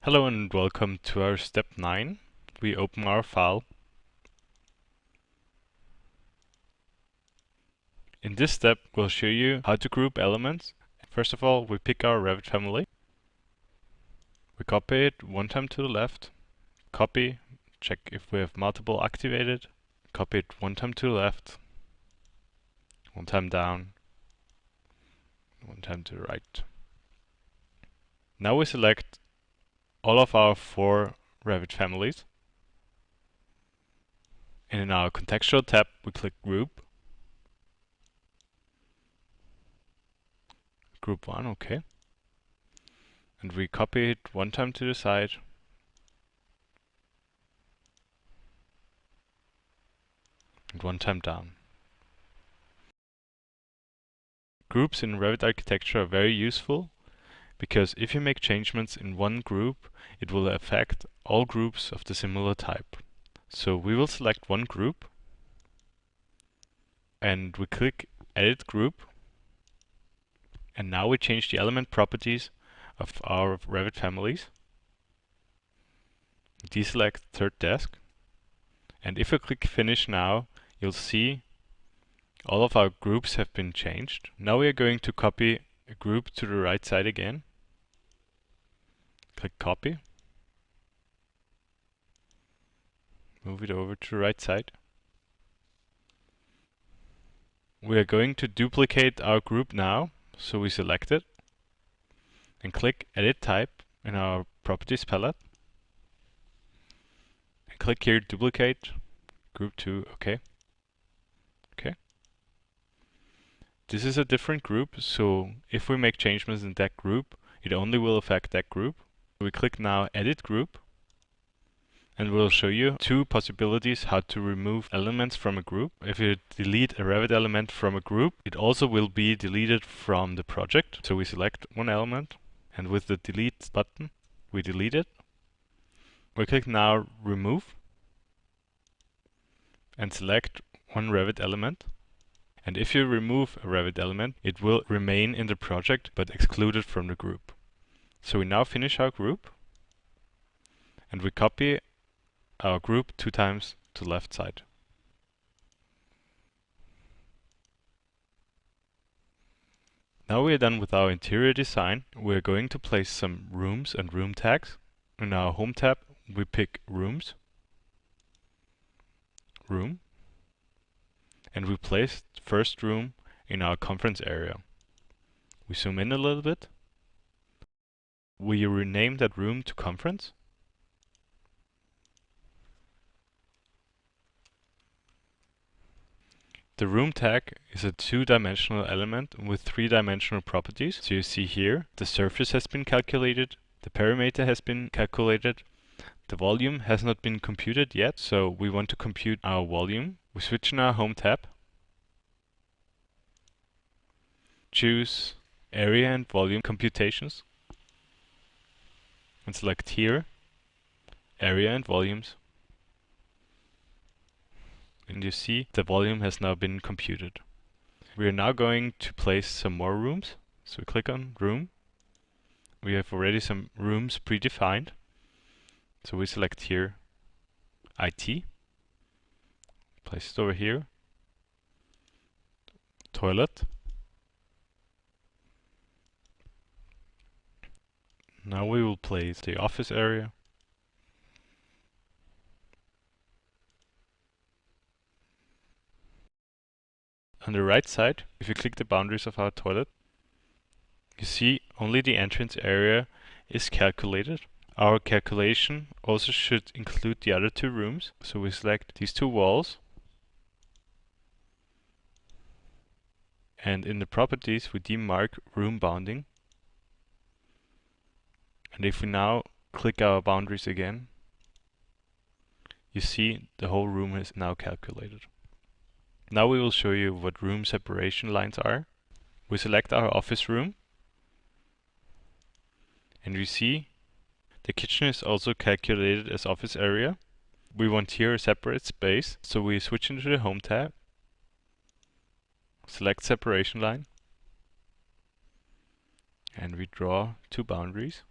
Hello and welcome to our step 9. We open our file. In this step, we'll show you how to group elements. First of all, we pick our Revit family. We copy it one time to the left. Copy, check if we have multiple activated. Copy it one time to the left. One time down. One time to the right. Now we select all of our 4 Revit families. And in our contextual tab, we click Group. Group 1, okay. And we copy it one time to the side. And one time down. Groups in Revit architecture are very useful because if you make changements in one group, it will affect all groups of the similar type. So we will select one group and we click Edit Group, and now we change the element properties of our Revit families. Deselect third desk, and if you click Finish now, you'll see all of our groups have been changed. Now we are going to copy a group to the right side again. Click Copy. Move it over to the right side. We are going to duplicate our group now, so we select it and click Edit Type in our Properties palette. And click here Duplicate, Group 2, OK. OK. This is a different group, so if we make changes in that group, it only will affect that group. We click now Edit Group, and we'll show you 2 possibilities how to remove elements from a group. If you delete a Revit element from a group, it also will be deleted from the project. So we select one element, and with the Delete button, we delete it. We click now Remove, and select one Revit element. And if you remove a Revit element, it will remain in the project, but excluded from the group. So we now finish our group, and we copy our group 2 times to the left side. Now we are done with our interior design. We're going to place some rooms and room tags. In our Home tab, we pick Rooms, Room, and we place the first room in our conference area. We zoom in a little bit. We rename that room to Conference. The room tag is a 2-dimensional element with 3-dimensional properties. So you see here, the surface has been calculated, the perimeter has been calculated, the volume has not been computed yet, so we want to compute our volume. We switch in our Home tab, choose Area and Volume Computations, and select here, Area and Volumes. And you see the volume has now been computed. We are now going to place some more rooms. So we click on Room. We have already some rooms predefined. So we select here IT. Place it over here. Toilet. Now we will place the office area. On the right side, if you click the boundaries of our toilet, you see only the entrance area is calculated. Our calculation also should include the other 2 rooms. So we select these 2 walls. And in the properties, we demark room bounding. And if we now click our boundaries again, you see the whole room is now calculated. Now we will show you what room separation lines are. We select our office room, and we see the kitchen is also calculated as office area. We want here a separate space, so we switch into the Home tab, select separation line, and we draw 2 boundaries.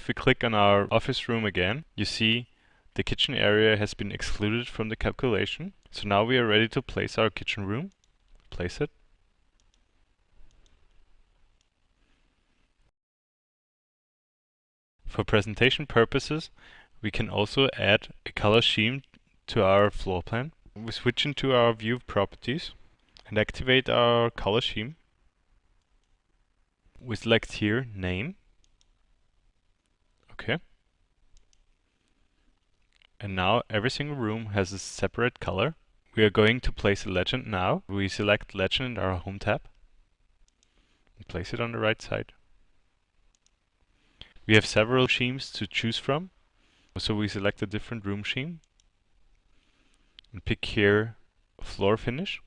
If we click on our office room again, you see the kitchen area has been excluded from the calculation. So now we are ready to place our kitchen room. Place it. For presentation purposes, we can also add a color scheme to our floor plan. We switch into our view properties and activate our color scheme. We select here name. Okay. And now every single room has a separate color. We are going to place a legend now. We select legend in our home tab and place it on the right side. We have several schemes to choose from. So we select a different room scheme and pick here floor finish.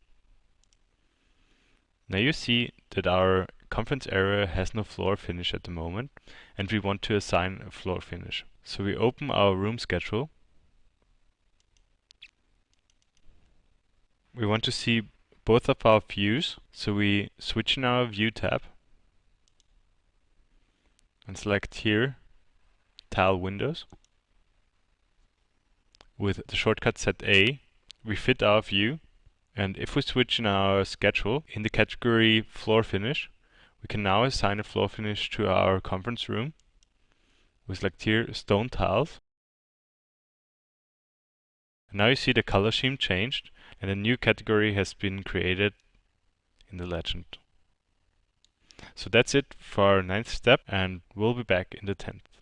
Now you see that our conference area has no floor finish at the moment, and we want to assign a floor finish. So we open our room schedule. We want to see both of our views, so we switch in our view tab and select here tile windows. With the shortcut set A, we fit our view, and if we switch in our schedule in the category floor finish, we can now assign a floor finish to our conference room. We select here stone tiles. And now you see the color scheme changed and a new category has been created in the legend. So that's it for our 9th step, and we'll be back in the 10th.